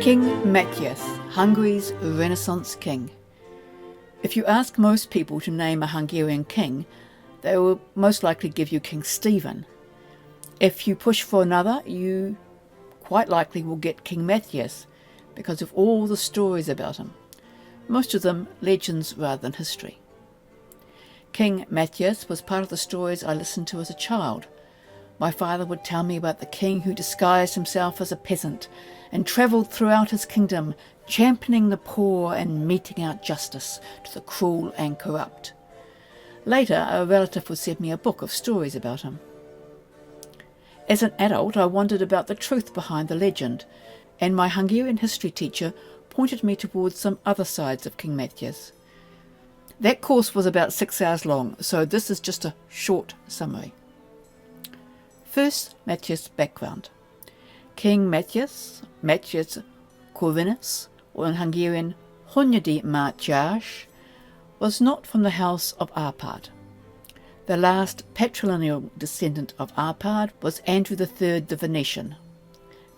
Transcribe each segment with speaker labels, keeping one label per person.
Speaker 1: King Matthias, Hungary's Renaissance king. If you ask most people to name a Hungarian king, they will most likely give you King Stephen. If you push for another, you quite likely will get King Matthias because of all the stories about him, most of them legends rather than history. King Matthias was part of the stories I listened to as a child. My father would tell me about the king who disguised himself as a peasant and travelled throughout his kingdom, championing the poor and meting out justice to the cruel and corrupt. Later, a relative would send me a book of stories about him. As an adult, I wondered about the truth behind the legend, and my Hungarian history teacher pointed me towards some other sides of King Matthias. That course was about 6 hours long, so this is just a short summary. First, Matthias' background. King Matthias Corvinus, or in Hungarian Hunyadi Mátyás, was not from the house of Arpad. The last patrilineal descendant of Arpad was Andrew III the Venetian,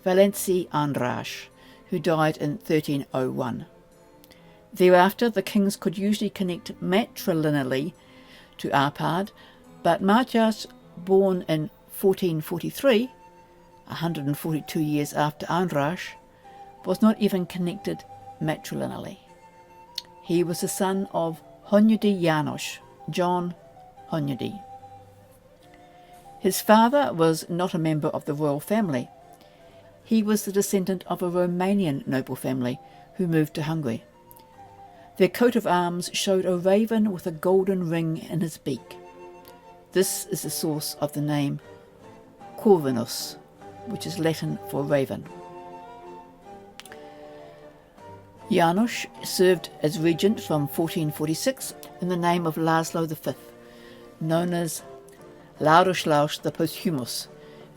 Speaker 1: Valenci András, who died in 1301. Thereafter, the kings could usually connect matrilineally to Arpad, but Mátyás, born in 1443, 142 years after András, was not even connected matrilineally. He was the son of Hunyadi János, John Hunyadi. His father was not a member of the royal family. He was the descendant of a Romanian noble family who moved to Hungary. Their coat of arms showed a raven with a golden ring in his beak. This is the source of the name Corvinus, which is Latin for raven. János served as regent from 1446 in the name of László V, known as Ladislaus the Posthumous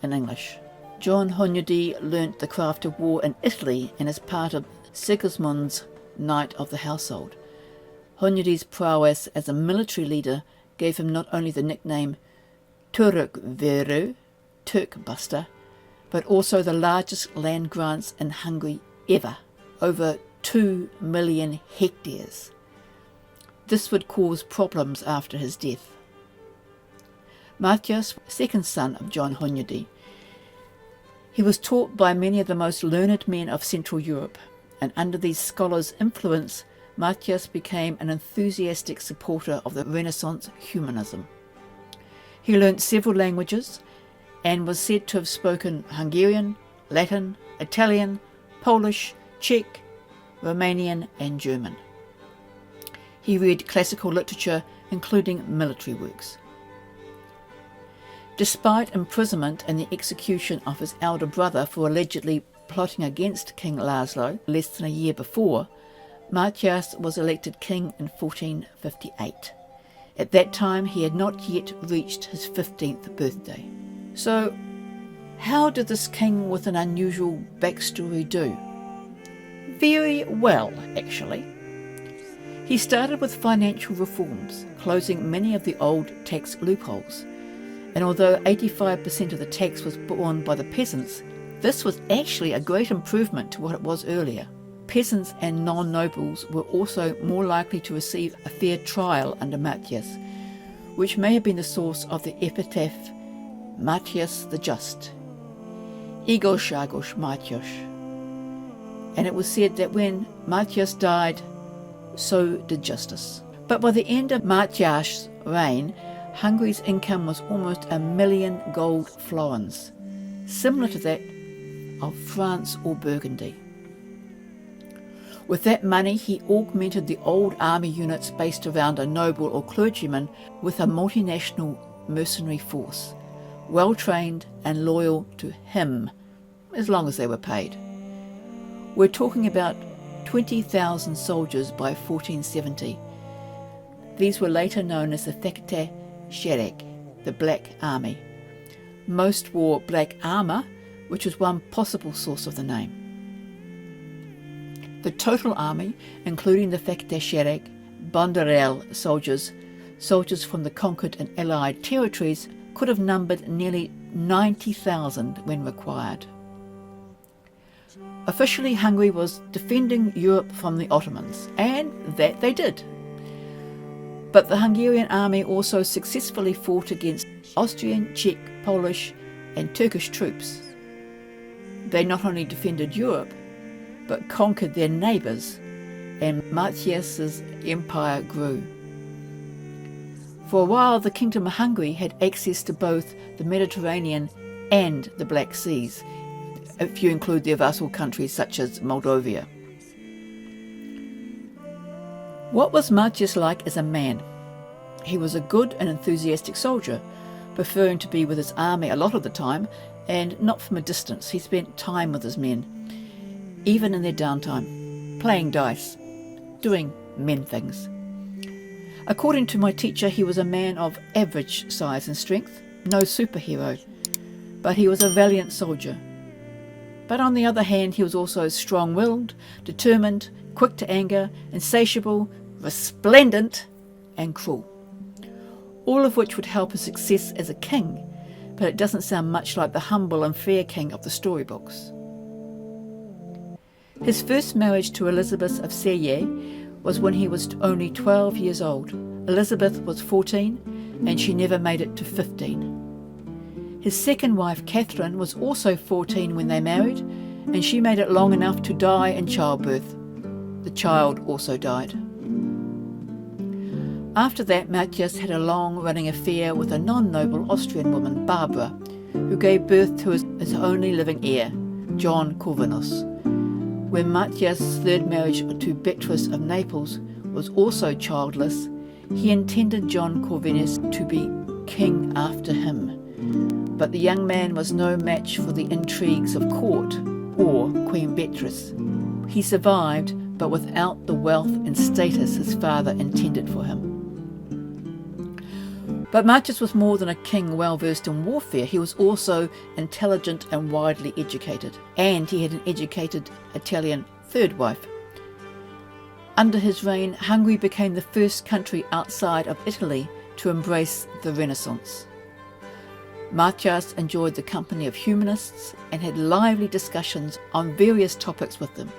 Speaker 1: in English. John Hunyadi learnt the craft of war in Italy and is part of Sigismund's Knight of the Household. Hunyadi's prowess as a military leader gave him not only the nickname Törökverő, Turk Buster, but also the largest land grants in Hungary ever, over 2 million hectares. This would cause problems after his death. Matthias, second son of John Hunyadi. He was taught by many of the most learned men of Central Europe, and under these scholars' influence, Matthias became an enthusiastic supporter of the Renaissance humanism. He learnt several languages and was said to have spoken Hungarian, Latin, Italian, Polish, Czech, Romanian and German. He read classical literature, including military works. Despite imprisonment and the execution of his elder brother for allegedly plotting against King László less than a year before, Matthias was elected king in 1458. At that time he had not yet reached his 15th birthday. So, how did this king with an unusual backstory do? Very well, actually. He started with financial reforms, closing many of the old tax loopholes. And although 85% of the tax was borne by the peasants, this was actually a great improvement to what it was earlier. Peasants and non-nobles were also more likely to receive a fair trial under Matthias, which may have been the source of the epitaph Matthias the Just, Igazságos Mátyás. And it was said that when Matthias died, so did justice. But by the end of Matthias' reign, Hungary's income was almost 1 million gold florins, similar to that of France or Burgundy. With that money, he augmented the old army units based around a noble or clergyman with a multinational mercenary force, well trained and loyal to him, as long as they were paid. We're talking about 20,000 soldiers by 1470. These were later known as the Fekete Sereg, the Black Army. Most wore black armour, which was one possible source of the name. The total army, including the Fekete Sereg, Banderel soldiers from the conquered and allied territories, could have numbered nearly 90,000 when required. Officially, Hungary was defending Europe from the Ottomans, and that they did. But the Hungarian army also successfully fought against Austrian, Czech, Polish and Turkish troops. They not only defended Europe, but conquered their neighbours, and Matthias's empire grew. For a while, the Kingdom of Hungary had access to both the Mediterranean and the Black Seas, if you include their vassal countries such as Moldavia. What was Matthias like as a man? He was a good and enthusiastic soldier, preferring to be with his army a lot of the time and not from a distance. He spent time with his men, even in their downtime, playing dice, doing men things. According to my teacher, he was a man of average size and strength, no superhero, but he was a valiant soldier. But on the other hand, he was also strong-willed, determined, quick to anger, insatiable, resplendent, and cruel. All of which would help his success as a king, but it doesn't sound much like the humble and fair king of the storybooks. His first marriage to Elizabeth of Celje was when he was only 12 years old. Elizabeth was 14, and she never made it to 15. His second wife, Catherine, was also 14 when they married, and she made it long enough to die in childbirth. The child also died. After that, Matthias had a long-running affair with a non-noble Austrian woman, Barbara, who gave birth to his only living heir, John Corvinus. When Matthias' third marriage to Beatrice of Naples was also childless, he intended John Corvinus to be king after him. But the young man was no match for the intrigues of court or Queen Beatrice. He survived, but without the wealth and status his father intended for him. But Matthias was more than a king well versed in warfare. He was also intelligent and widely educated, and he had an educated Italian third wife. Under his reign, Hungary became the first country outside of Italy to embrace the Renaissance. Matthias enjoyed the company of humanists and had lively discussions on various topics with them.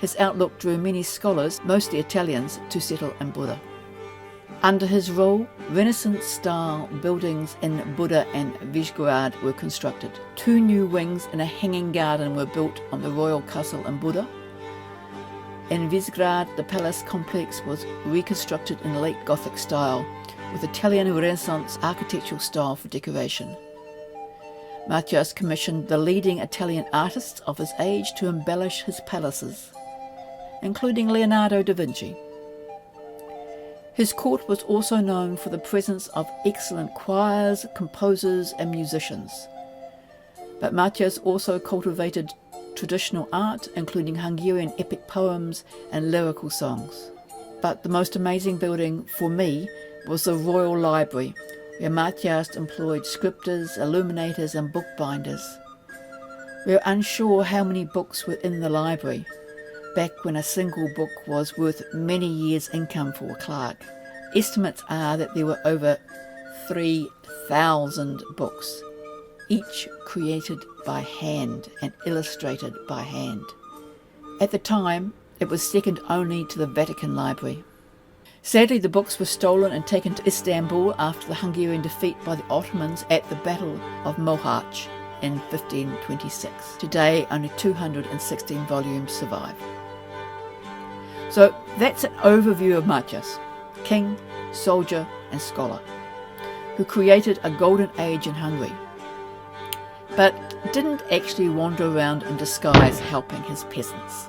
Speaker 1: His outlook drew many scholars, mostly Italians, to settle in Buda. Under his rule, Renaissance-style buildings in Buda and Visegrad were constructed. 2 new wings and a hanging garden were built on the royal castle in Buda. In Visegrad, the palace complex was reconstructed in late Gothic style, with Italian Renaissance architectural style for decoration. Matthias commissioned the leading Italian artists of his age to embellish his palaces, including Leonardo da Vinci. His court was also known for the presence of excellent choirs, composers and musicians. But Matthias also cultivated traditional art, including Hungarian epic poems and lyrical songs. But the most amazing building for me was the Royal Library, where Matthias employed scripters, illuminators and bookbinders. We are unsure how many books were in the library, back when a single book was worth many years' income for a clerk. Estimates are that there were over 3,000 books, each created by hand and illustrated by hand. At the time, it was second only to the Vatican Library. Sadly, the books were stolen and taken to Istanbul after the Hungarian defeat by the Ottomans at the Battle of Mohacs in 1526. Today, only 216 volumes survive. So that's an overview of Matthias, king, soldier and scholar, who created a golden age in Hungary, but didn't actually wander around in disguise helping his peasants.